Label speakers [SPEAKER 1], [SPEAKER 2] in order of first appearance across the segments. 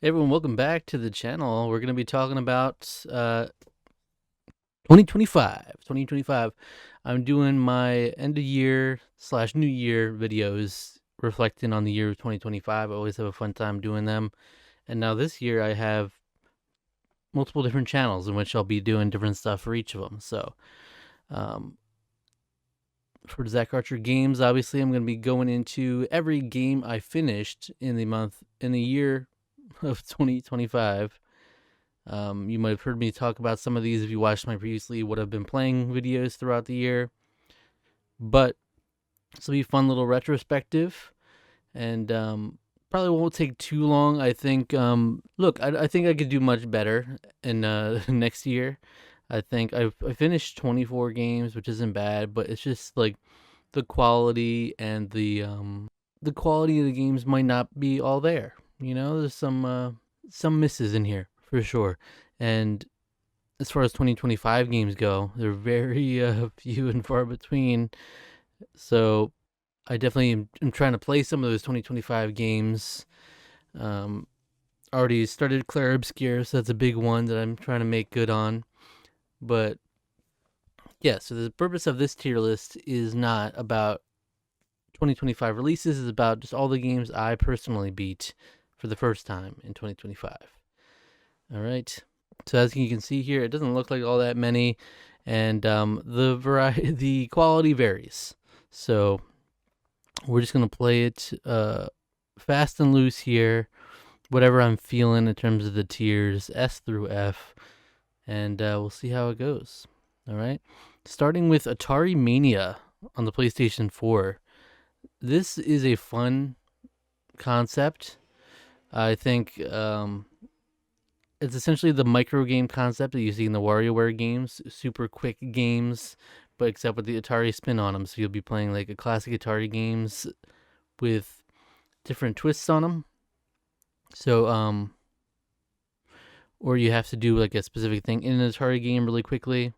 [SPEAKER 1] Hey everyone, welcome back to the channel. We're going to be talking about 2025. 2025. I'm doing my end of year / new year videos reflecting on the year of 2025. I always have a fun time doing them. And now this year I have multiple different channels in which I'll be doing different stuff for each of them. So um, for Zach Archer Games, obviously I'm going to be going into every game I finished in the year of 2025. You might have heard me talk about some of these if you watched my previously what I've been playing videos throughout the year. But this will be a fun little retrospective, and probably won't take too long. I think. I think I could do much better in next year. I think I finished 24 games, which isn't bad, but it's just like the quality and the quality of the games might not be all there. There's some misses in here for sure. And as far as 2025 games go, they're very few and far between. So I definitely am trying to play some of those 2025 games. Um, Already started Clair Obscur, so that's a big one that I'm trying to make good on. But yeah, so the purpose of this tier list is not about 2025 releases, it's about just all the games I personally beat for the first time in 2025. All right. So as you can see here, it doesn't look like all that many, and the quality varies. So we're just gonna play it fast and loose here, whatever I'm feeling in terms of the tiers S through F, and we'll see how it goes. All right. Starting with Atari Mania on the PlayStation 4. This is a fun concept. I think it's essentially the micro game concept that you see in the WarioWare games, super quick games, but except with the Atari spin on them. So you'll be playing like a classic Atari games with different twists on them. So or you have to do like a specific thing in an Atari game really quickly,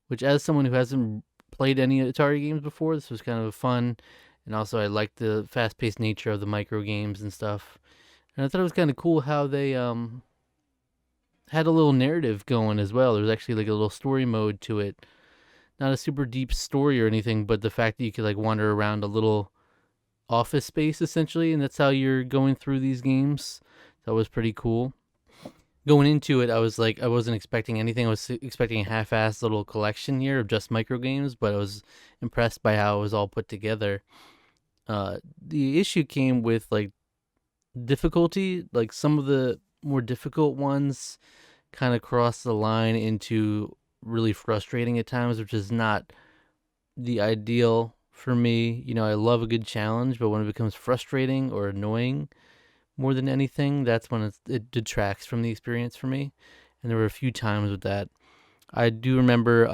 [SPEAKER 1] which as someone who hasn't played any Atari games before, this was kind of fun. And also I liked the fast-paced nature of the micro games and stuff. And I thought it was kind of cool how they had a little narrative going as well. There's actually like a little story mode to it. Not a super deep story or anything, but the fact that you could like wander around a little office space essentially, and that's how you're going through these games. That was pretty cool. Going into it, I was like, I wasn't expecting anything. I was expecting a half-assed little collection here of just micro games, but I was impressed by how it was all put together. The issue came with like difficulty. Like some of the more difficult ones kind of cross the line into really frustrating at times, which is not the ideal for me. I love a good challenge, but when it becomes frustrating or annoying more than anything, that's when it detracts from the experience for me. And there were a few times with that. I do remember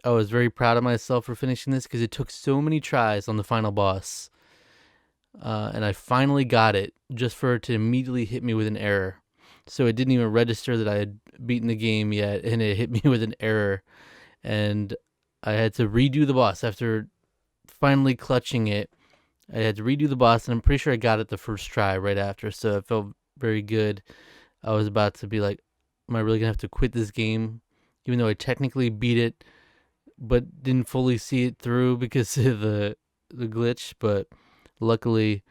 [SPEAKER 1] I was very proud of myself for finishing this because it took so many tries on the final boss. And I finally got it just for it to immediately hit me with an error. So it didn't even register that I had beaten the game yet, and it hit me with an error. And I had to redo the boss after finally clutching it. I had to redo the boss, and I'm pretty sure I got it the first try right after, so it felt very good. I was about to be like, am I really going to have to quit this game? Even though I technically beat it, but didn't fully see it through because of the glitch, but luckily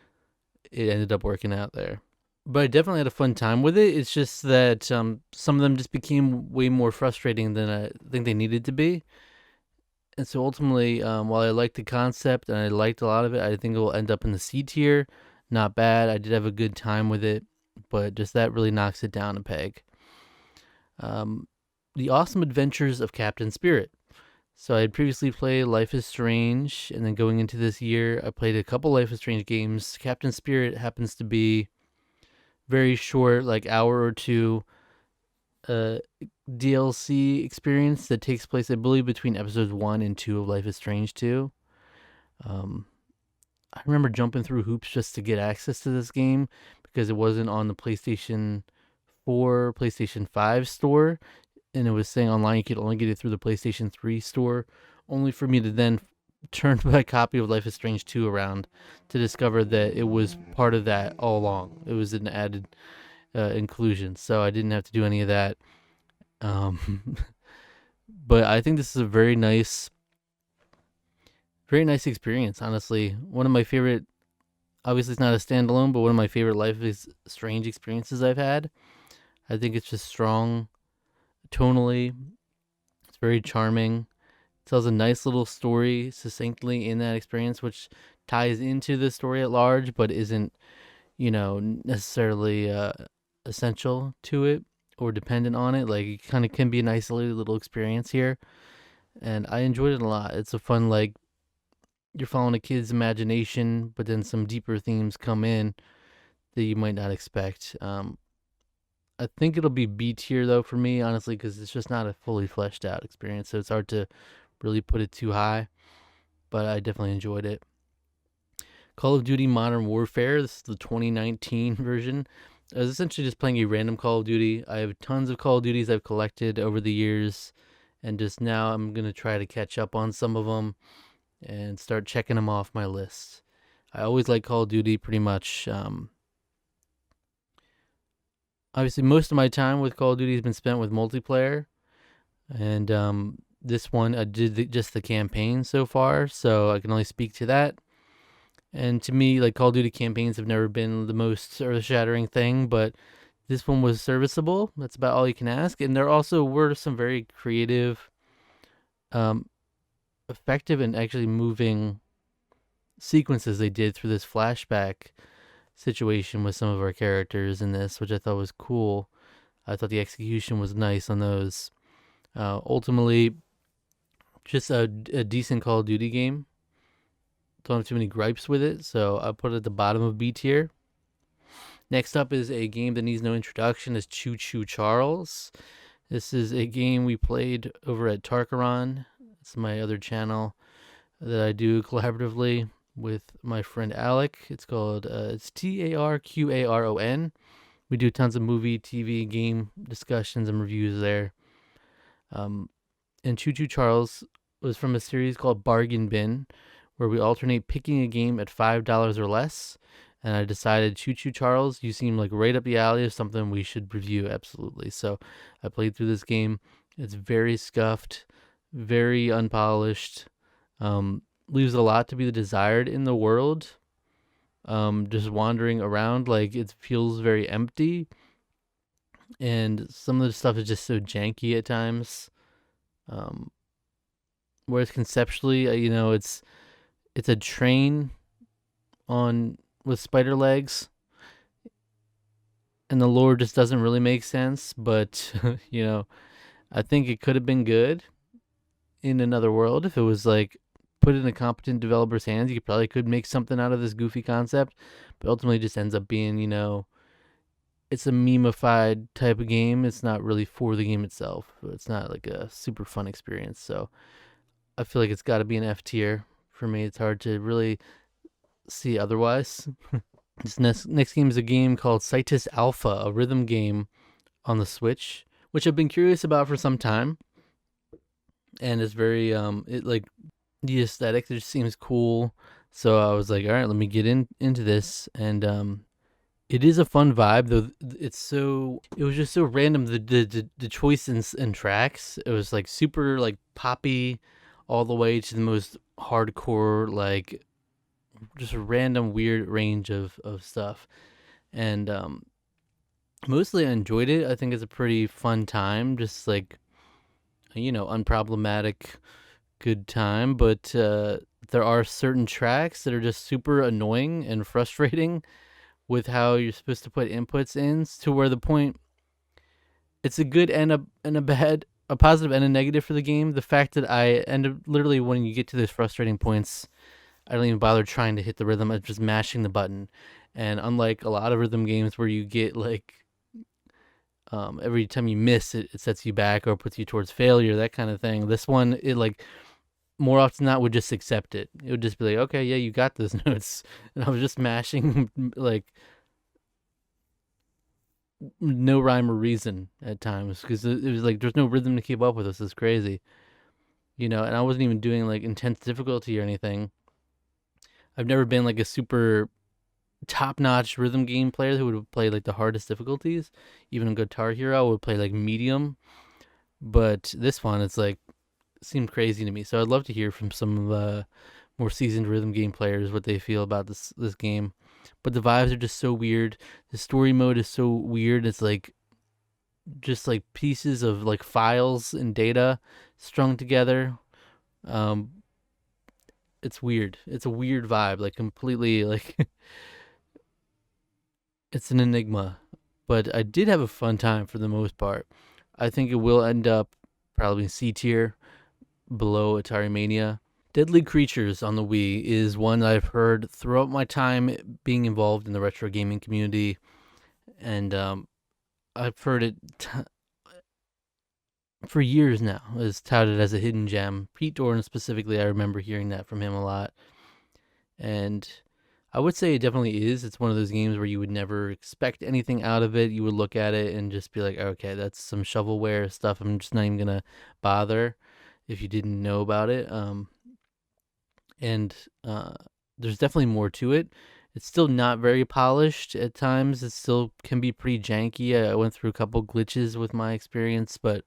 [SPEAKER 1] it ended up working out there. But I definitely had a fun time with it. It's just that some of them just became way more frustrating than I think they needed to be. And so ultimately, while I liked the concept and I liked a lot of it, I think it will end up in the C tier. Not bad. I did have a good time with it, but just that really knocks it down a peg. The Awesome Adventures of Captain Spirit. So I had previously played Life is Strange, and then going into this year, I played a couple Life is Strange games. Captain Spirit happens to be very short, like hour or two DLC experience that takes place, I believe, between episodes 1 and 2 of Life is Strange 2. I remember jumping through hoops just to get access to this game because it wasn't on the PlayStation 4, PlayStation 5 store, and it was saying online you could only get it through the PlayStation 3 store, only for me to then turn my copy of Life is Strange 2 around to discover that it was part of that all along. It was an added inclusion, so I didn't have to do any of that. Um, but I think this is a very nice experience. Honestly, one of my favorite. Obviously, it's not a standalone, but one of my favorite Life is Strange experiences I've had. I think it's just strong tonally. It's very charming. It tells a nice little story succinctly in that experience, which ties into the story at large, but isn't, necessarily essential to it or dependent on it. Like, it kind of can be an isolated little experience here, and I enjoyed it a lot. It's a fun, like, you're following a kid's imagination, but then some deeper themes come in that you might not expect. I think it'll be B tier though for me, honestly, because it's just not a fully fleshed out experience. So it's hard to really put it too high, but I definitely enjoyed it. Call of Duty Modern Warfare. This is the 2019 version. I was essentially just playing a random Call of Duty. I have tons of Call of Duties I've collected over the years, and just now I'm gonna try to catch up on some of them and start checking them off my list. I always like Call of Duty pretty much. Obviously, most of my time with Call of Duty has been spent with multiplayer, and this one I did just the campaign so far, so I can only speak to that. And to me, like, Call of Duty campaigns have never been the most earth-shattering thing, but this one was serviceable. That's about all you can ask. And there also were some very creative, um, effective, and actually moving sequences they did through this flashback situation with some of our characters in this, which I thought was cool. I thought the execution was nice on those. Ultimately, just a decent Call of Duty game. Don't have too many gripes with it, so I put it at the bottom of B tier. Next up is a game that needs no introduction. Is Choo Choo Charles. This is a game we played over at Tarkaron. It's my other channel that I do collaboratively with my friend Alec. It's called it's TARQARON. We do tons of movie, TV, game discussions and reviews there. And Choo Choo Charles was from a series called Bargain Bin, where we alternate picking a game at $5 or less. And I decided, Choo Choo Charles, you seem like right up the alley of something we should review, absolutely. So I played through this game. It's very scuffed, very unpolished, leaves a lot to be desired in the world. Just wandering around, like, it feels very empty. And some of the stuff is just so janky at times. Whereas conceptually, it's a train on with spider legs, and the lore just doesn't really make sense. But I think it could have been good in another world if it was like put in a competent developer's hands. You probably could make something out of this goofy concept, but ultimately it just ends up being, it's a memeified type of game. It's not really for the game itself. It's not like a super fun experience. So I feel like it's got to be an F tier for me. It's hard to really see otherwise. This next game is a game called Cytus Alpha, a rhythm game on the Switch, which I've been curious about for some time. And it's very it like the aesthetic just seems cool. So I was like, all right, let me get into this. And it is a fun vibe, though. It was just so random. The choice in tracks. It was like super like poppy, all the way to the most hardcore, like just a random weird range of stuff. And mostly I enjoyed it. I think it's a pretty fun time, just like unproblematic, good time. But there are certain tracks that are just super annoying and frustrating with how you're supposed to put inputs in, to where the point it's a good and a bad, a positive and a negative for the game. The fact that I end up literally, when you get to those frustrating points, I don't even bother trying to hit the rhythm. I'm just mashing the button. And unlike a lot of rhythm games where you get like every time you miss it sets you back or puts you towards failure, that kind of thing. This one, it like more often than not would just accept it. It would just be like, okay, yeah, you got those notes. And I was just mashing like no rhyme or reason at times, because it was like there's no rhythm to keep up with. This is crazy, and I wasn't even doing like intense difficulty or anything. I've never been like a super top-notch rhythm game player who would play like the hardest difficulties. Even in Guitar Hero would play like medium, but this one it's like seemed crazy to me. So I'd love to hear from some of the more seasoned rhythm game players what they feel about this game. But the vibes are just so weird. The story mode is so weird. It's like just like pieces of like files and data strung together. Um, it's weird. It's a weird vibe, like completely like it's an enigma. But I did have a fun time for the most part. I think it will end up probably C tier below Atari Mania. Deadly Creatures on the Wii is one I've heard throughout my time being involved in the retro gaming community, and I've heard it for years now. It's touted as a hidden gem. Pete Doran specifically, I remember hearing that from him a lot, and I would say it definitely is. It's one of those games where you would never expect anything out of it. You would look at it and just be like, okay, that's some shovelware stuff. I'm just not even gonna bother if you didn't know about it. And there's definitely more to it. It's still not very polished at times. It still can be pretty janky. I went through a couple glitches with my experience, but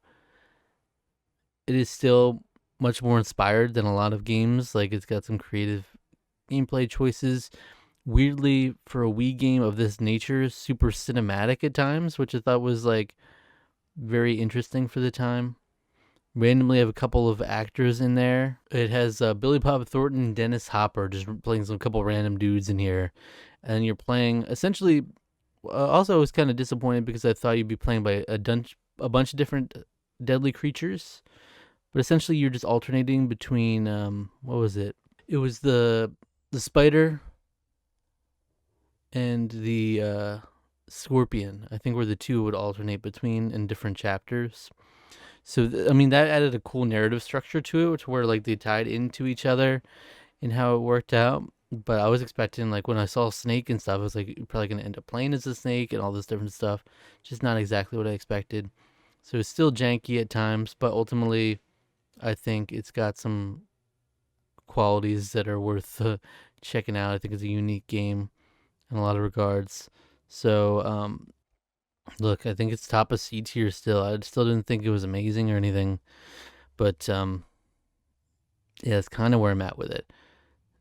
[SPEAKER 1] it is still much more inspired than a lot of games. Like it's got some creative gameplay choices. Weirdly, for a Wii game of this nature, super cinematic at times, which I thought was like very interesting for the time. Randomly have a couple of actors in there. It has Billy Bob Thornton and Dennis Hopper just playing some couple random dudes in here, and you're playing essentially. Also, I was kind of disappointed because I thought you'd be playing by a bunch of different deadly creatures, but essentially you're just alternating between what was it? It was the spider and the scorpion. I think were the two would alternate between in different chapters. So I mean that added a cool narrative structure to it, to where like they tied into each other and how it worked out. But I was expecting like when I saw Snake and stuff, I was like you're probably gonna end up playing as a snake and all this different stuff. Just not exactly what I expected. So it's still janky at times, but ultimately I think it's got some qualities that are worth checking out. I think it's a unique game in a lot of regards. So look, I think it's top of C tier still. I still didn't think it was amazing or anything, but yeah, that's kind of where I'm at with it.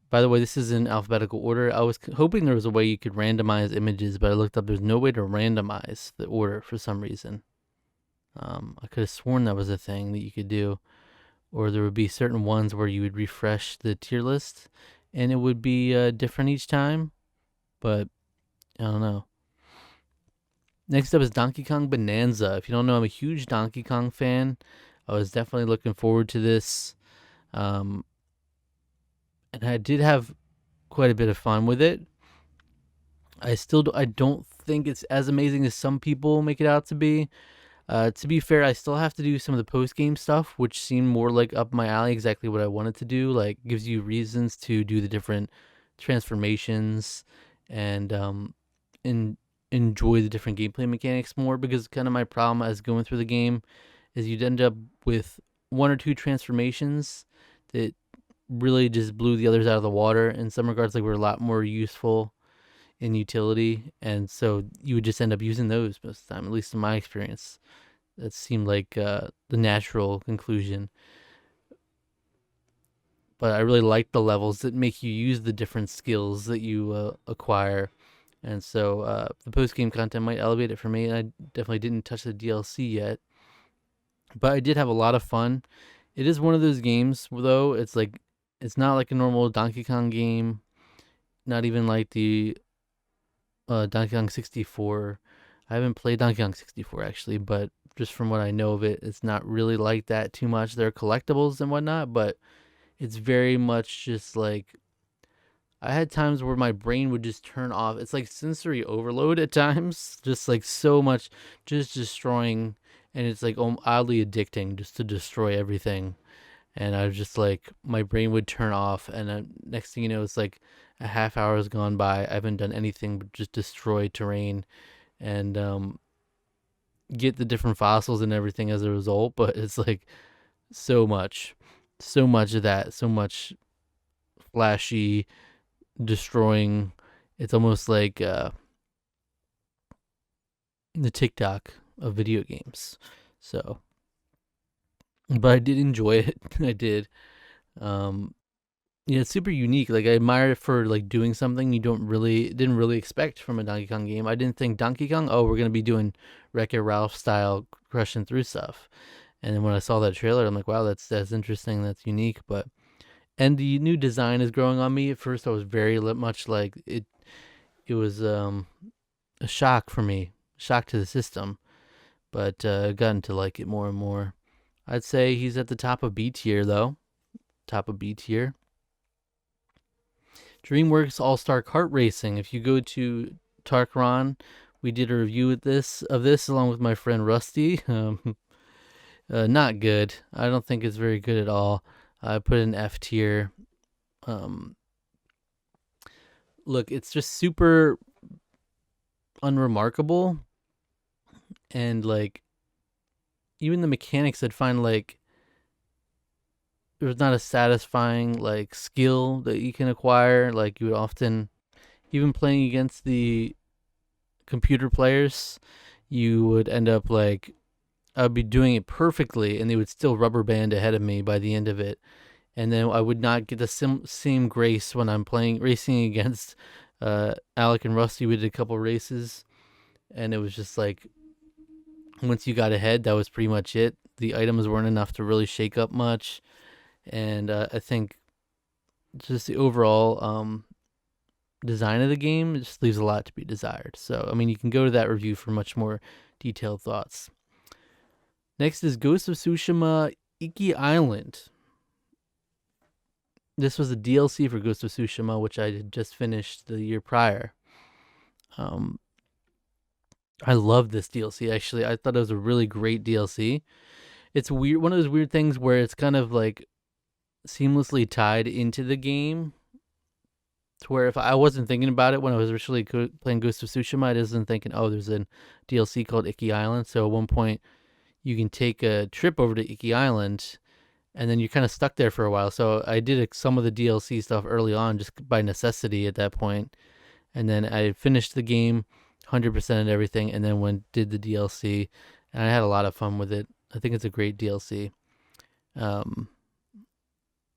[SPEAKER 1] By the way, this is in alphabetical order. I was hoping there was a way you could randomize images, but I looked up. There's no way to randomize the order for some reason. I could have sworn that was a thing that you could do, or there would be certain ones where you would refresh the tier list, and it would be different each time. But I don't know. Next up is Donkey Kong Bonanza. If you don't know, I'm a huge Donkey Kong fan. I was definitely looking forward to this. Um, and I did have quite a bit of fun with it. I don't think it's as amazing as some people make it out to be. To be fair, I still have to do some of the post game stuff, which seemed more like up my alley, exactly what I wanted to do. Like gives you reasons to do the different transformations and enjoy the different gameplay mechanics more. Because kind of my problem as going through the game is you'd end up with one or two transformations that really just blew the others out of the water. In some regards, like were a lot more useful in utility, and so you would just end up using those most of the time. At least in my experience, that seemed like the natural conclusion. But I really like the levels that make you use the different skills that you acquire. And so the post game content might elevate it for me. And I definitely didn't touch the DLC yet, but I did have a lot of fun. It is one of those games, though. It's not like a normal Donkey Kong game. Not even like the Donkey Kong 64. I haven't played Donkey Kong 64 actually, but just from what I know of it, it's not really like that too much. There are collectibles and whatnot, but it's very much just like I had times where my brain would just turn off. It's like sensory overload at times, just like so much, just destroying, and it's like oddly addicting just to destroy everything. And I was just like, my brain would turn off, and next thing you know, it's like a half hour has gone by. I haven't done anything but just destroy terrain and get the different fossils and everything as a result. But it's like so much, so much of that, so much flashy destroying It's almost like the TikTok of video games. So, but I did enjoy it. I did. Um, yeah, it's super unique. Like I admire it for like doing something you didn't really expect from a Donkey Kong game. I didn't think Donkey Kong, oh, we're gonna be doing Wreck-It Ralph style crushing through stuff. And then when I saw that trailer, I'm like, wow, that's interesting. That's unique. But and the new design is growing on me. At first, I was very much like it. It was a shock for me, shock to the system. But I've gotten to like it more and more. I'd say he's at the top of B tier though. Top of B tier. DreamWorks All Star Kart Racing. If you go to Tarkron, we did a review of this along with my friend Rusty. Not good. I don't think it's very good at all. I put it in F tier. Look, it's just super unremarkable, and like even the mechanics, I'd find like there's not a satisfying like skill that you can acquire. Like you would often, even playing against the computer players, you would end up like I would be doing it perfectly, and they would still rubber band ahead of me by the end of it. And then I would not get the same grace when I'm playing racing against Alec and Rusty. We did a couple races, and it was just like once you got ahead, that was pretty much it. The items weren't enough to really shake up much, and I think just the overall design of the game just leaves a lot to be desired. So, I mean, you can go to that review for much more detailed thoughts. Next is Ghost of Tsushima Iki Island. This was a DLC for Ghost of Tsushima, which I had just finished the year prior. I love this DLC, actually. I thought it was a really great DLC. It's weird, one of those weird things where it's kind of like seamlessly tied into the game, to where if I wasn't thinking about it when I was originally playing Ghost of Tsushima, I wasn't thinking, oh, there's a DLC called Iki Island. So at one point, you can take a trip over to Iki Island, and then you're kind of stuck there for a while. So I did some of the DLC stuff early on just by necessity at that point. And then I finished the game 100% and everything, and then did the DLC, and I had a lot of fun with it. I think it's a great DLC. And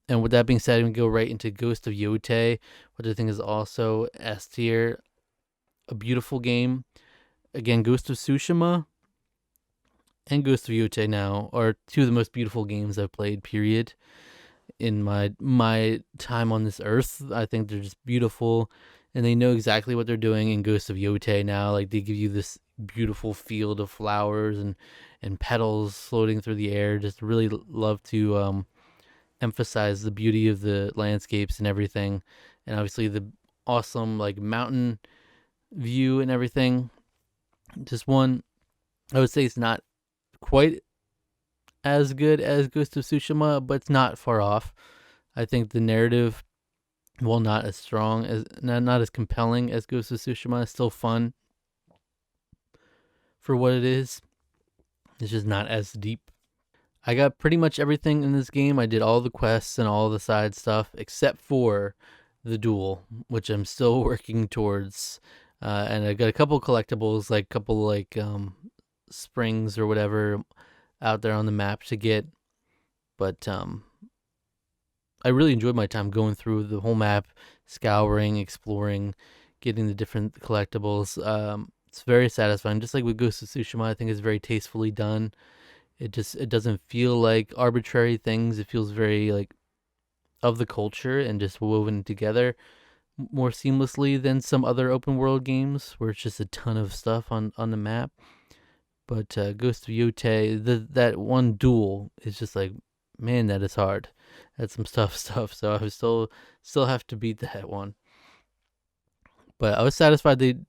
[SPEAKER 1] with that being said, we can go right into Ghost of Yotei, which I think is also S tier. A beautiful game. Again, Ghost of Tsushima and Ghost of Yotei now are two of the most beautiful games I've played, period, in my time on this earth. I think they're just beautiful, and they know exactly what they're doing in Ghost of Yotei now. Like, they give you this beautiful field of flowers and petals floating through the air. Just really love to emphasize the beauty of the landscapes and everything, and obviously the awesome like mountain view and everything. Just one, I would say it's not quite as good as Ghost of Tsushima, but it's not far off. I think the narrative, while not as strong as not as compelling as Ghost of Tsushima, is still fun for what it is. It's just not as deep. I got pretty much everything in this game. I did all the quests and all the side stuff except for the duel, which I'm still working towards. And I got a couple collectibles, like a couple like springs or whatever out there on the map to get. But I really enjoyed my time going through the whole map, scouring, exploring, getting the different collectibles. It's very satisfying. Just like with Ghost of Tsushima, I think it's very tastefully done. It doesn't feel like arbitrary things. It feels very like of the culture and just woven together more seamlessly than some other open world games where it's just a ton of stuff on the map. But Ghost of Yotei, that one duel is just like, man, that is hard. That's some stuff. So I still have to beat that one. But I was satisfied.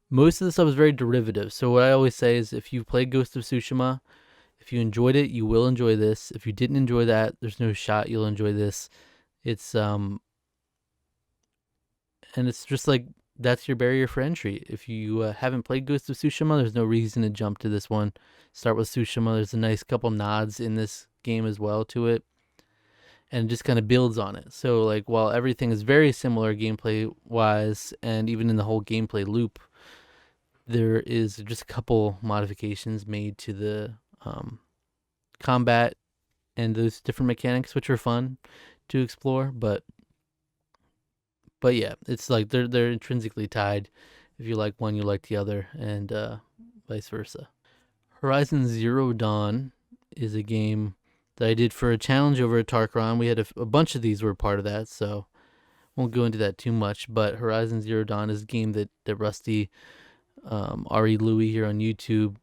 [SPEAKER 1] Most of the stuff is very derivative. So what I always say is, if you played Ghost of Tsushima, if you enjoyed it, you will enjoy this. If you didn't enjoy that, there's no shot you'll enjoy this. It's and it's just like, that's your barrier for entry. If you haven't played Ghost of Tsushima, there's no reason to jump to this one. Start with Tsushima. There's a nice couple nods in this game as well to it. and just kind of builds on it. So like while everything is very similar gameplay wise, and even in the whole gameplay loop, there is just a couple modifications made to the combat and those different mechanics, which are fun to explore. But yeah, it's like they're intrinsically tied. If you like one, you like the other, and vice versa. Horizon Zero Dawn is a game that I did for a challenge over at Tarkron. We had a bunch of these were part of that, so won't go into that too much. But Horizon Zero Dawn is a game that Rusty, Ari Louie here on YouTube,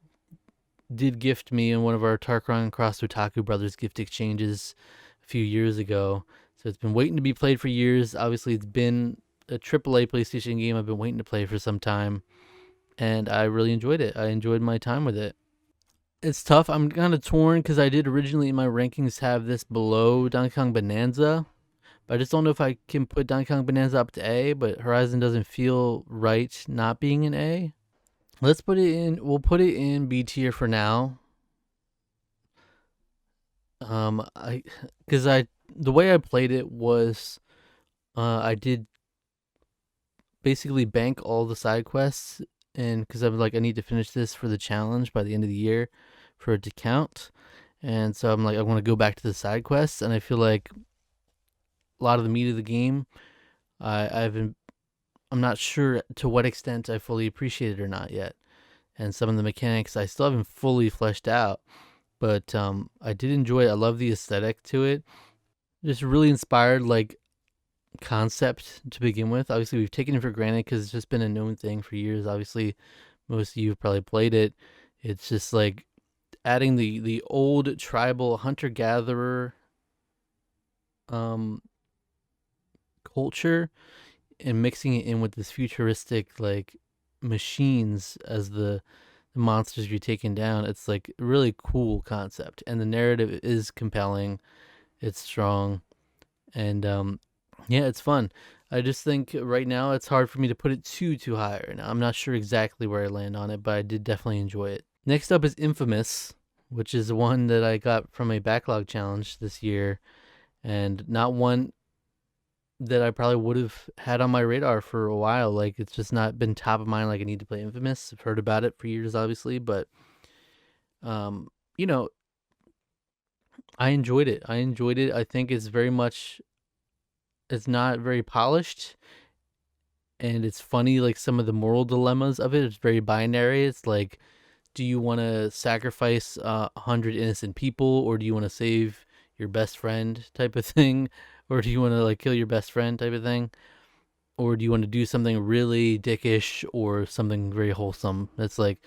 [SPEAKER 1] did gift me in one of our Tarkron Cross Otaku Brothers gift exchanges a few years ago. So it's been waiting to be played for years. Obviously, it's been a AAA PlayStation game I've been waiting to play for some time, and I really enjoyed it. I enjoyed my time with it. It's tough. I'm kind of torn because I did originally in my rankings have this below Donkey Kong Bonanza, but I just don't know if I can put Donkey Kong Bonanza up to A, but Horizon doesn't feel right not being an A. Let's put it in. We'll put it in B tier for now. The way I played it was, I did basically bank all the side quests, and because I'm like I need to finish this for the challenge by the end of the year for it to count, and so I'm like I want to go back to the side quests, and I feel like a lot of the meat of the game, I'm not sure to what extent I fully appreciate it or not yet, and some of the mechanics I still haven't fully fleshed out. But I did enjoy it. I love the aesthetic to it. Just really inspired like concept to begin with. Obviously, we've taken it for granted because it's just been a known thing for years. Obviously, most of you have probably played it. It's just like adding the old tribal hunter gatherer culture and mixing it in with this futuristic like machines as the monsters you're taking down. It's like a really cool concept, and the narrative is compelling. It's strong, and yeah, it's fun. I just think right now it's hard for me to put it too high right now. I'm not sure exactly where I land on it, but I did definitely enjoy it. Next up is Infamous, which is one that I got from a backlog challenge this year, and not one that I probably would have had on my radar for a while. Like it's just not been top of mind. Like I need to play Infamous. I've heard about it for years, obviously, but you know, I enjoyed it. I think it's very much. It's not very polished, and it's funny. Like some of the moral dilemmas of it. It's very binary. It's like, do you want to sacrifice 100 innocent people, or do you want to save your best friend, type of thing, or do you want to like kill your best friend, type of thing? Or do you want to do something really dickish or something very wholesome? That's like,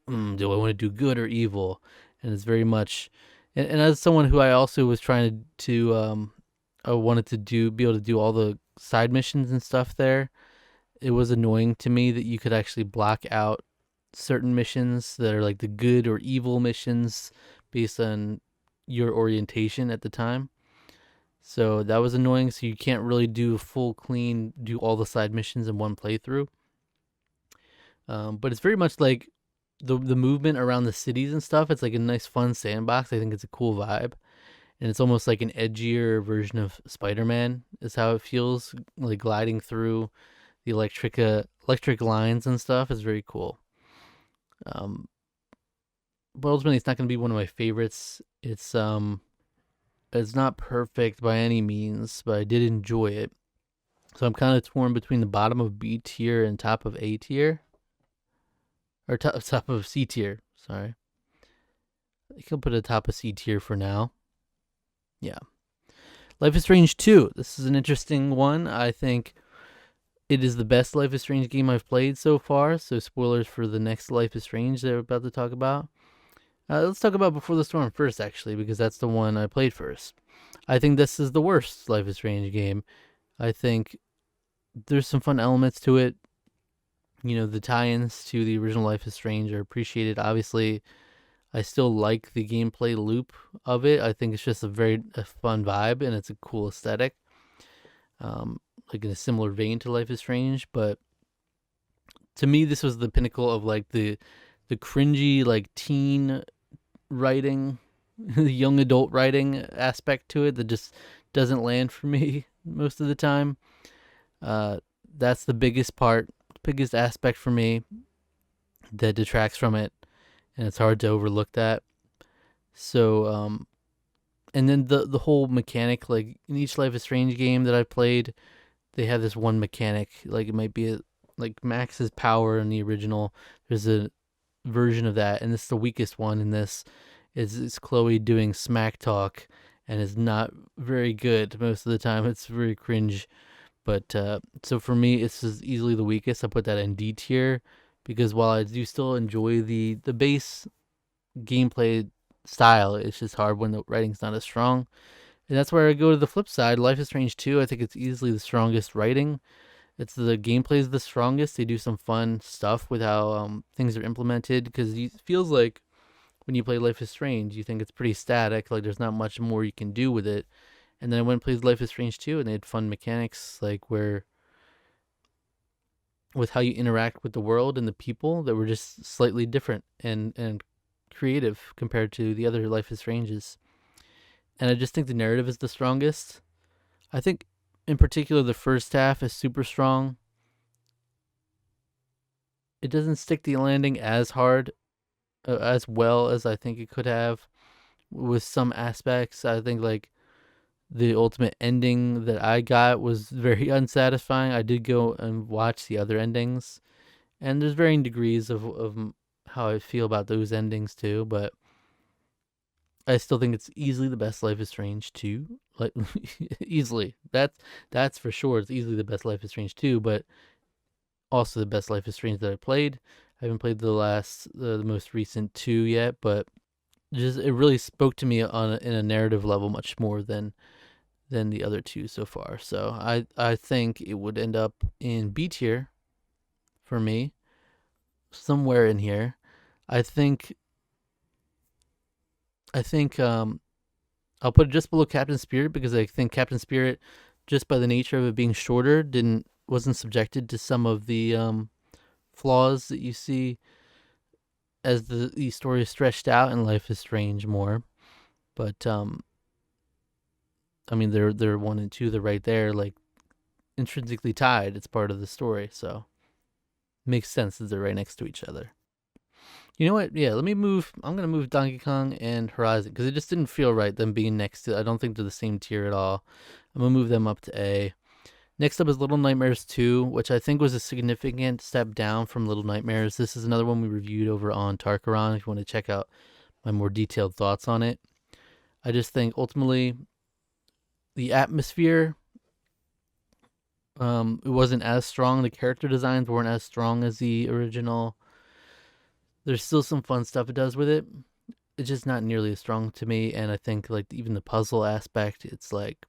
[SPEAKER 1] do I want to do good or evil? And it's very much, and as someone who I also was trying to I wanted to be able to do all the side missions and stuff there. It was annoying to me that you could actually block out certain missions that are like the good or evil missions based on your orientation at the time. So that was annoying. So you can't really do do all the side missions in one playthrough. But it's very much like the movement around the cities and stuff. It's like a nice, fun sandbox. I think it's a cool vibe, and it's almost like an edgier version of Spider-Man. Is how it feels, like gliding through the electric lines and stuff. Is very cool. But ultimately, it's not going to be one of my favorites. It's not perfect by any means, but I did enjoy it. So I'm kind of torn between the bottom of B tier and top of A tier. Or top of C tier, sorry. I can put a top of C tier for now. Yeah. Life is Strange 2. This is an interesting one. I think it is the best Life is Strange game I've played so far. So spoilers for the next Life is Strange that we're about to talk about. Let's talk about Before the Storm first, actually, because that's the one I played first. I think this is the worst Life is Strange game. I think there's some fun elements to it. You know, the tie-ins to the original Life is Strange are appreciated. Obviously, I still like the gameplay loop of it. I think it's just a fun vibe, and it's a cool aesthetic. Like in a similar vein to Life is Strange, but to me, this was the pinnacle of like the cringy like teen writing, the young adult writing aspect to it that just doesn't land for me most of the time. Uh, that's the biggest aspect for me that detracts from it, and it's hard to overlook that. So, and then the whole mechanic, like in each Life is Strange game that I've played, they have this one mechanic. Like it might be like Max's power in the original. There's a version of that, and this is the weakest one in this. Is Chloe doing smack talk, and it's not very good most of the time. It's very cringe. But so for me, it's just easily the weakest. I put that in D tier because while I do still enjoy the base gameplay style, it's just hard when the writing's not as strong. And that's where I go to the flip side. Life is Strange 2, I think it's easily the strongest writing. It's the gameplay is the strongest. They do some fun stuff with how things are implemented because it feels like when you play Life is Strange, you think it's pretty static. Like there's not much more you can do with it. And then I went and played Life is Strange 2, and they had fun mechanics like where with how you interact with the world and the people that were just slightly different and creative compared to the other Life is Stranges. And I just think the narrative is the strongest. I think in particular the first half is super strong. It doesn't stick the landing as hard as well as I think it could have with some aspects. I think like the ultimate ending that I got was very unsatisfying. I did go and watch the other endings, and there's varying degrees of how I feel about those endings too, but I still think it's easily the best Life is Strange 2. Like easily. That's for sure. It's easily the best Life is Strange 2, but also the best Life is Strange that I played. I haven't played the most recent 2 yet, but just it really spoke to me in a narrative level much more than the other 2 so far. So I think it would end up in B tier for me, somewhere in here. I think I'll put it just below Captain Spirit because I think Captain Spirit, just by the nature of it being shorter, wasn't subjected to some of the flaws that you see as the story is stretched out in Life is Strange more. But I mean, they're 1 and 2, they're right there, like intrinsically tied. It's part of the story, so makes sense that they're right next to each other. You know what? Yeah, let me move. I'm gonna move Donkey Kong and Horizon because it just didn't feel right them being next to. I don't think they're the same tier at all. I'm gonna move them up to A. Next up is Little Nightmares 2, which I think was a significant step down from Little Nightmares. This is another one we reviewed over on Tarkaron if you want to check out my more detailed thoughts on it. I just think ultimately the atmosphere it wasn't as strong. The character designs weren't as strong as the original. There's still some fun stuff it does with it. It's just not nearly as strong to me, and I think like even the puzzle aspect, it's like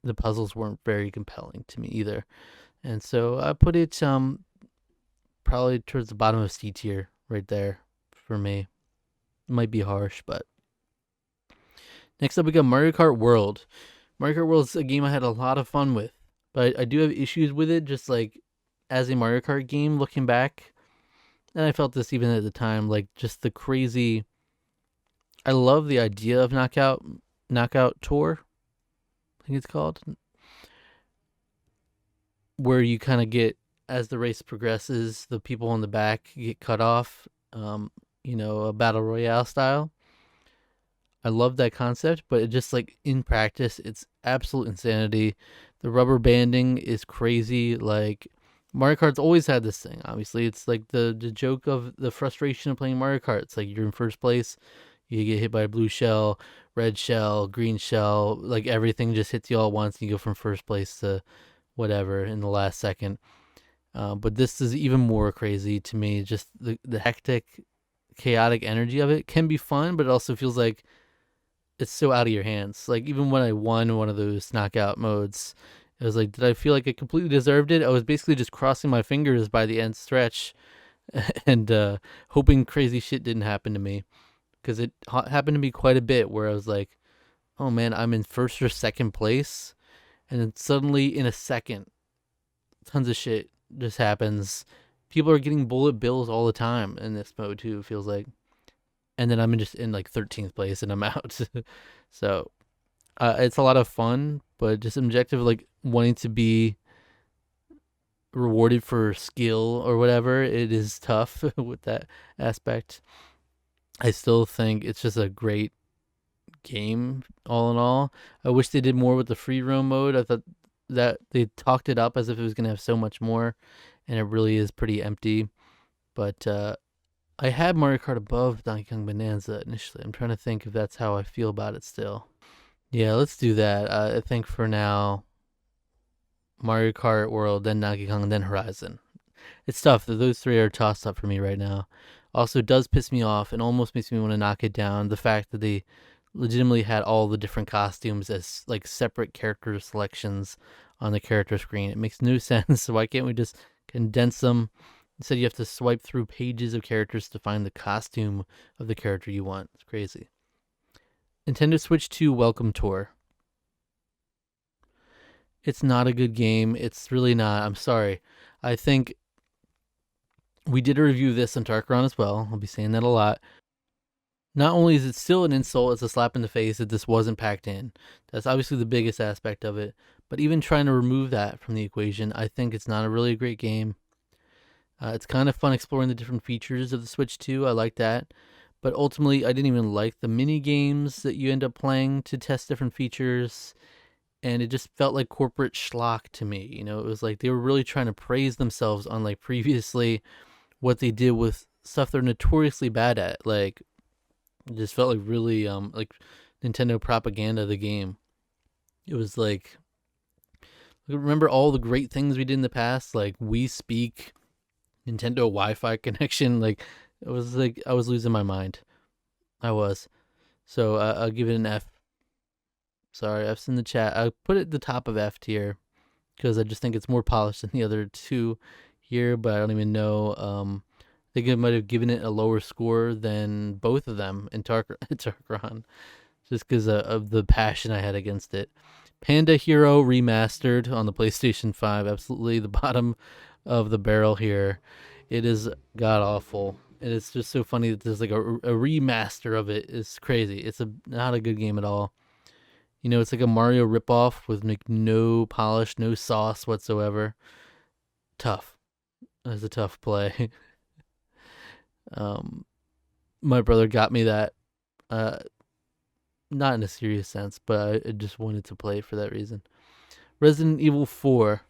[SPEAKER 1] the puzzles weren't very compelling to me either. And so I put it probably towards the bottom of C tier right there for me. It might be harsh, but next up we got Mario Kart World. Mario Kart World is a game I had a lot of fun with, but I do have issues with it just like as a Mario Kart game looking back. And I felt this even at the time, like just the crazy. I love the idea of knockout tour, I think it's called, where you kind of get as the race progresses, the people in the back get cut off, a battle royale style. I love that concept, but it just like in practice, it's absolute insanity. The rubber banding is crazy. Like Mario Kart's always had this thing. Obviously, it's like the joke of the frustration of playing Mario Kart. It's like you're in first place, you get hit by a blue shell, red shell, green shell. Like everything just hits you all at once, and you go from first place to whatever in the last second. But this is even more crazy to me. Just the hectic, chaotic energy of it can be fun, but it also feels like it's so out of your hands. Like even when I won one of those knockout modes, it was like, did I feel like I completely deserved it? I was basically just crossing my fingers by the end stretch and hoping crazy shit didn't happen to me. Because it happened to me quite a bit where I was like, oh man, I'm in first or second place. And then suddenly in a second, tons of shit just happens. People are getting bullet bills all the time in this mode too, it feels like. And then I'm just in like 13th place and I'm out. So It's a lot of fun, but just objective, like wanting to be rewarded for skill or whatever, it is tough with that aspect. I still think it's just a great game all in all. I wish they did more with the free roam mode. I thought that they talked it up as if it was going to have so much more, and it really is pretty empty. But I had Mario Kart above Donkey Kong Bonanza initially. I'm trying to think if that's how I feel about it still. Yeah, let's do that. I think for now, Mario Kart World, then Donkey Kong, then Horizon. It's tough. Those three are tossed up for me right now. Also, does piss me off and almost makes me want to knock it down. The fact that they legitimately had all the different costumes as like separate character selections on the character screen. It makes no sense. Why can't we just condense them? Instead, you have to swipe through pages of characters to find the costume of the character you want. It's crazy. Nintendo Switch 2 Welcome Tour. It's not a good game. It's really not. I'm sorry. I think we did a review of this on Tarkaron as well. I'll be saying that a lot. Not only is it still an insult, it's a slap in the face that this wasn't packed in. That's obviously the biggest aspect of it. But even trying to remove that from the equation, I think it's not a really great game. It's kind of fun exploring the different features of the Switch 2. I like that. But ultimately, I didn't even like the mini games that you end up playing to test different features. And it just felt like corporate schlock to me. You know, it was like they were really trying to praise themselves on like previously what they did with stuff they're notoriously bad at. Like, it just felt like really like Nintendo propaganda of the game. It was like, remember all the great things we did in the past, like We Speak, Nintendo Wi-Fi connection. Like, it was like I was losing my mind. I was. So I'll give it an F. Sorry, F's in the chat. I put it at the top of F tier because I just think it's more polished than the other two here, but I don't even know. I think I might have given it a lower score than both of them in Tarkaron, just because of the passion I had against it. Panda Hero Remastered on the PlayStation 5, absolutely the bottom of the barrel here. It is god awful. And it's just so funny that there's like a remaster of it. It's crazy. It's not a good game at all. You know, it's like a Mario ripoff with like no polish, no sauce whatsoever. Tough. It's a tough play. My brother got me that, not in a serious sense, but I just wanted to play it for that reason. Resident Evil 4,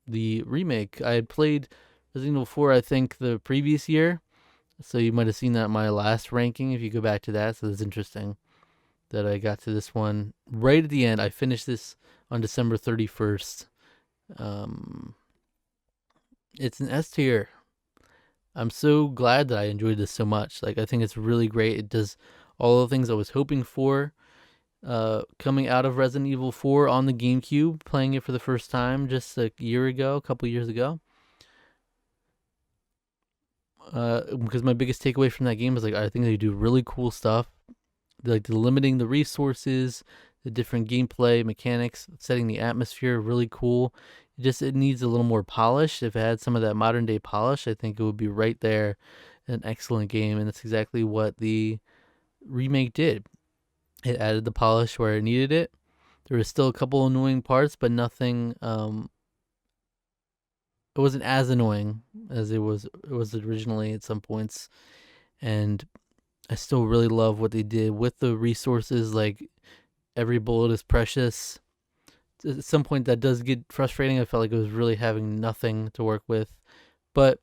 [SPEAKER 1] the remake. I had played Resident Evil 4, I think, the previous year, so you might have seen that in my last ranking if you go back to that. So it's interesting that I got to this one right at the end. I finished this on December 31st. It's an S tier. I'm so glad that I enjoyed this so much. Like, I think it's really great. It does all the things I was hoping for. Coming out of Resident Evil 4 on the GameCube, playing it for the first time just a couple years ago. Because my biggest takeaway from that game is like I think they do really cool stuff. Like the limiting the resources, the different gameplay mechanics, setting the atmosphere, really cool. It needs a little more polish. If it had some of that modern day polish, I think it would be right there, an excellent game. And that's exactly what the remake did. It added the polish where it needed it. There was still a couple annoying parts, but nothing. It wasn't as annoying as it was originally at some points, and I still really love what they did with the resources. Like, every bullet is precious. At some point, that does get frustrating. I felt like it was really having nothing to work with, but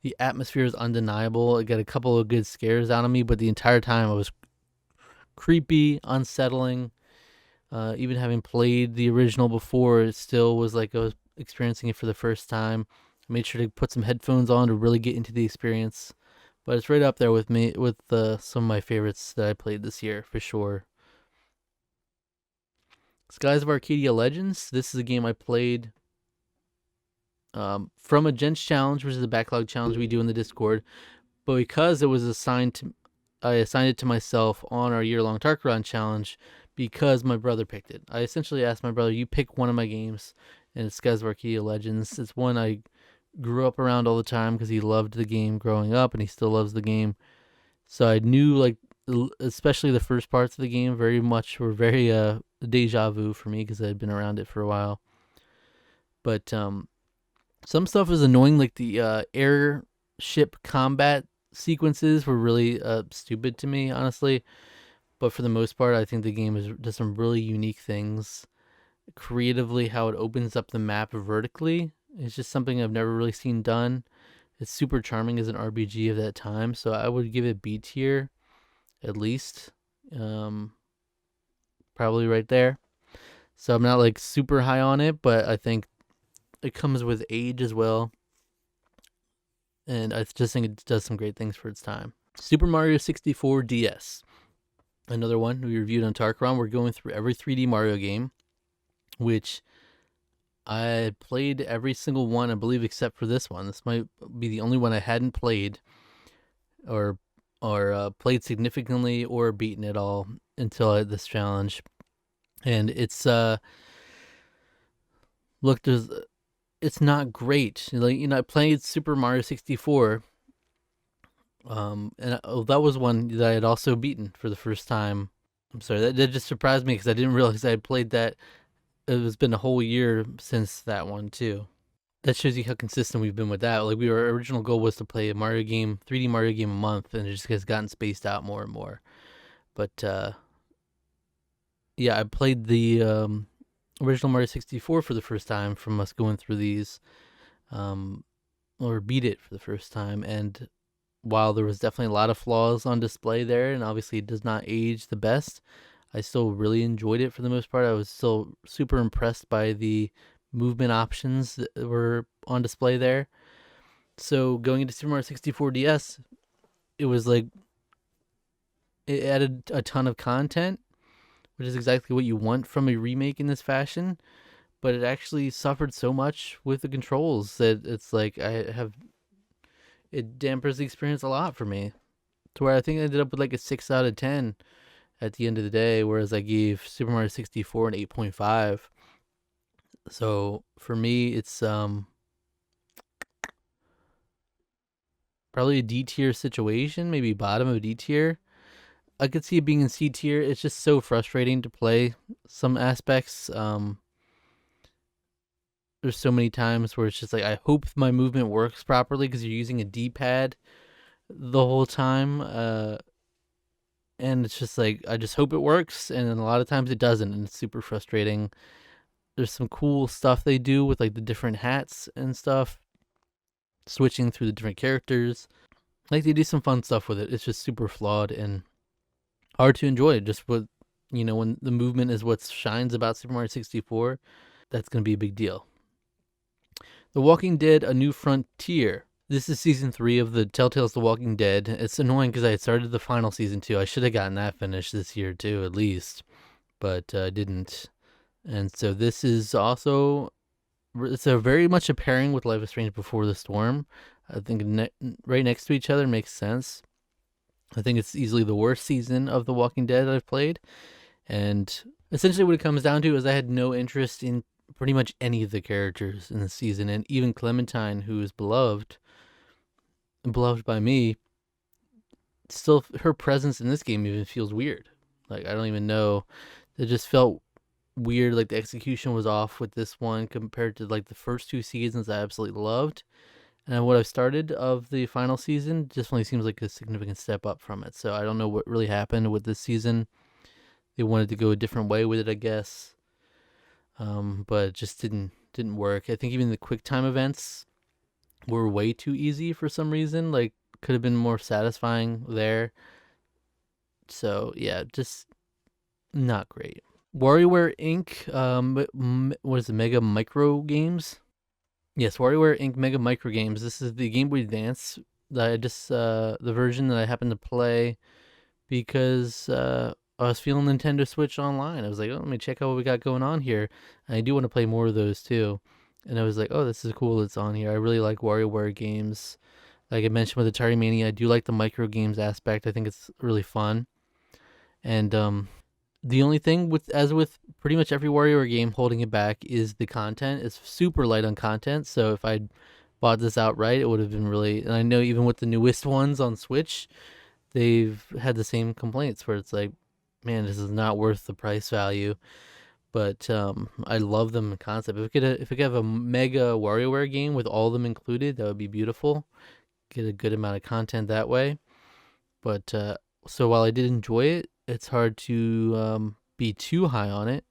[SPEAKER 1] the atmosphere is undeniable. It got a couple of good scares out of me, but the entire time it was creepy, unsettling. Even having played the original before, it still was like I was experiencing it for the first time. I made sure to put some headphones on to really get into the experience. But it's right up there with me with some of my favorites that I played this year for sure. Skies of Arcadia Legends. This is a game I played from a Gents Challenge, which is a backlog challenge we do in the Discord. But because it was I assigned it to myself on our year-long Tarkaron challenge because my brother picked it. I essentially asked my brother, "You pick one of my games," and it's Skies of Arcadia Legends. It's one I grew up around all the time because he loved the game growing up, and he still loves the game. So I knew like especially the first parts of the game, were very deja vu for me because I had been around it for a while. But some stuff is annoying, like the airship combat sequences were really stupid to me, honestly. But for the most part, I think the game does some really unique things creatively. How it opens up the map vertically is just something I've never really seen done. It's super charming as an RPG of that time, so I would give it B tier at least. Probably right there. So I'm not like super high on it, but I think it comes with age as well. And I just think it does some great things for its time. Super Mario 64 DS. Another one we reviewed on Tarkron. We're going through every 3D Mario game, which I played every single one, I believe, except for this one. This might be the only one I hadn't played or played significantly or beaten at all until I had this challenge. And it's look, it's not great. Like, I played Super Mario 64. And that was one that I had also beaten for the first time. I'm sorry, that just surprised me because I didn't realize I had played that. It's been a whole year since that one too. That shows you how consistent we've been with that. Like, our original goal was to play a Mario game, 3D Mario game a month, and it just has gotten spaced out more and more. But yeah, I played the original Mario 64 for the first time from us going through these, or beat it for the first time. And while there was definitely a lot of flaws on display there, and obviously it does not age the best, I still really enjoyed it for the most part. I was still super impressed by the movement options that were on display there. So going into Super Mario 64 DS, it was like it added a ton of content, which is exactly what you want from a remake in this fashion. But it actually suffered so much with the controls that it's like it dampers the experience a lot for me. To where I think I ended up with like a 6 out of 10 at the end of the day, whereas I gave Super Mario 64 an 8.5. So for me, it's probably a D tier situation, maybe bottom of D tier. I could see it being in C tier. It's just so frustrating to play some aspects. There's so many times where it's just like I hope my movement works properly because you're using a D-pad the whole time. And it's just like I just hope it works, and then a lot of times it doesn't, and it's super frustrating. There's some cool stuff they do with like the different hats and stuff, switching through the different characters. Like, they do some fun stuff with it. It's just super flawed and hard to enjoy. Just with, when the movement is what shines about Super Mario 64, that's going to be a big deal. The Walking Dead: A New Frontier. This is season 3 of the Telltale's The Walking Dead. It's annoying because I had started the final season 2. I should have gotten that finished this year too, at least, but I didn't. And so this is also, it's a very much a pairing with Life is Strange Before the Storm. I think right next to each other makes sense. I think it's easily the worst season of The Walking Dead I've played. And essentially what it comes down to is I had no interest in pretty much any of the characters in the season. And even Clementine, who is beloved by me, still, her presence in this game even feels weird. Like, I don't even know. It just felt weird. Like, the execution was off with this one compared to like the first 2 seasons I absolutely loved. And what I've started of the final season definitely seems like a significant step up from it. So I don't know what really happened with this season. They wanted to go a different way with it, I guess. But it just didn't work. I think even the quick time events were way too easy for some reason. Like, could have been more satisfying there. So yeah, just not great. WarioWare Inc. What is it? Mega Micro Games. Yes, WarioWare Inc. Mega Micro Games. This is the Game Boy Advance that I just the version that I happened to play because I was feeling Nintendo Switch Online. I was like, oh, let me check out what we got going on here. And I do want to play more of those too. And I was like, oh, this is cool. It's on here. I really like WarioWare games. Like I mentioned with Atari Mania, I do like the micro games aspect. I think it's really fun. And the only thing with pretty much every WarioWare game holding it back is the content. It's super light on content. So if I'd bought this outright, it would have been really. And I know even with the newest ones on Switch, they've had the same complaints where it's like, man, this is not worth the price value. But I love them in concept. If we could have a mega WarioWare game with all of them included, that would be beautiful. Get a good amount of content that way. But so while I did enjoy it, it's hard to be too high on it.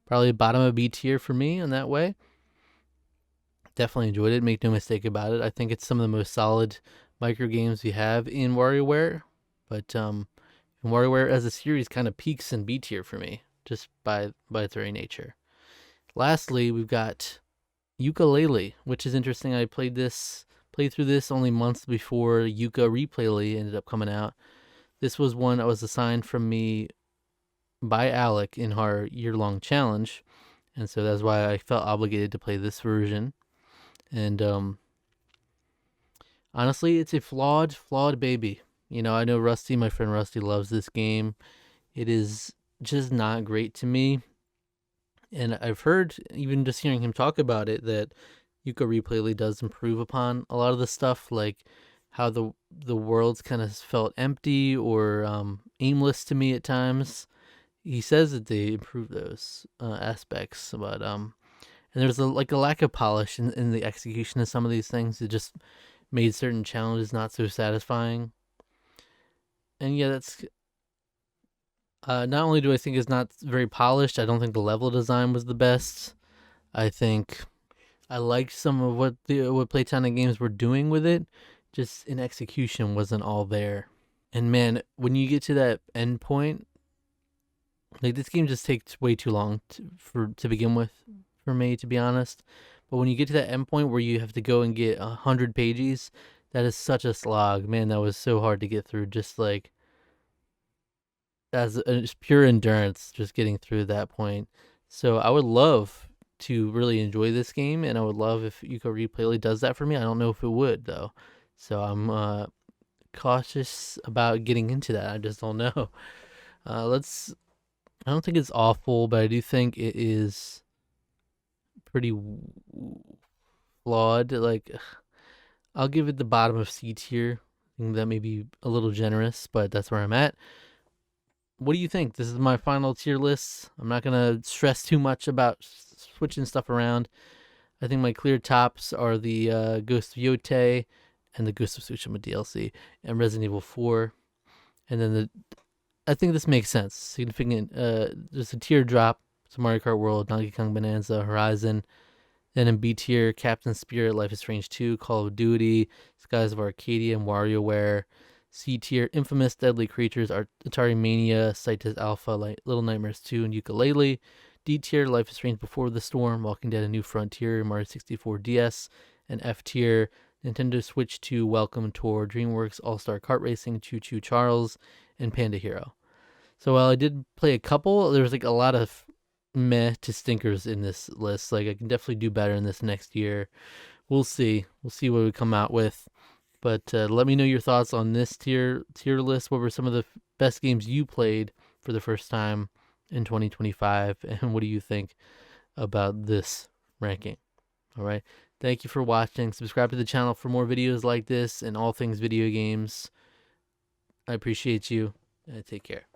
[SPEAKER 1] Probably bottom of B tier for me in that way. Definitely enjoyed it. Make no mistake about it. I think it's some of the most solid micro games we have in WarioWare. But WarioWare as a series kind of peaks in B tier for me, just by its very nature. Lastly, we've got Yooka-Laylee, which is interesting. I played through this only months before Yooka-Replay-Lee ended up coming out. This was one that was assigned from me by Alec in our year-long challenge, and so that's why I felt obligated to play this version. And honestly, it's a flawed baby. You know, I know Rusty, my friend Rusty, loves this game. It is just not great to me. And I've heard, even just hearing him talk about it, that Yooka-Replay-Lee does improve upon a lot of the stuff, like how the worlds kind of felt empty or aimless to me at times. He says that they improve those aspects, but and there's a lack of polish in the execution of some of these things. It just made certain challenges not so satisfying. And yeah, that's not only do I think it's not very polished, I don't think the level design was the best. I think I liked some of what Playtonic Games were doing with it, just in execution wasn't all there. And man, when you get to that end point, like this game just takes way too long to begin with, for me, to be honest. But when you get to that end point where you have to go and get 100 pages, that is such a slog. Man, that was so hard to get through. Just like as pure endurance, just getting through that point. So I would love to really enjoy this game, and I would love if Yooka-Replay does that for me. I don't know if it would though, so I'm cautious about getting into that. I just don't know. I don't think it's awful, but I do think it is pretty flawed. Like, I'll give it the bottom of C tier. I think that may be a little generous, but that's where I'm at. What do you think? This is my final tier list. I'm not going to stress too much about switching stuff around. I think my clear tops are the Ghost of Yotei and the Ghost of Tsushima DLC and Resident Evil 4. And then I think this makes sense. Significant, there's a tier drop to Mario Kart World, Donkey Kong Bonanza, Horizon. Then in B tier, Captain Spirit, Life is Strange 2, Call of Duty, Skies of Arcadia, and WarioWare. C tier, Infamous, Deadly Creatures, Atari Mania, Cytus Alpha, Little Nightmares 2, and Yooka-Laylee. D tier, Life is Strange Before the Storm, Walking Dead: A New Frontier, Mario 64 DS. And F tier, Nintendo Switch 2, Welcome Tour, DreamWorks All-Star Kart Racing, Choo Choo Charles, and Panda Hero. So while I did play a couple, there's like a lot of meh to stinkers in this list. Like I can definitely do better in this next year. We'll see. We'll see what we come out with. But let me know your thoughts on this tier list. What were some of the best games you played for the first time in 2025? And what do you think about this ranking? All right. Thank you for watching. Subscribe to the channel for more videos like this and all things video games. I appreciate you. Take care.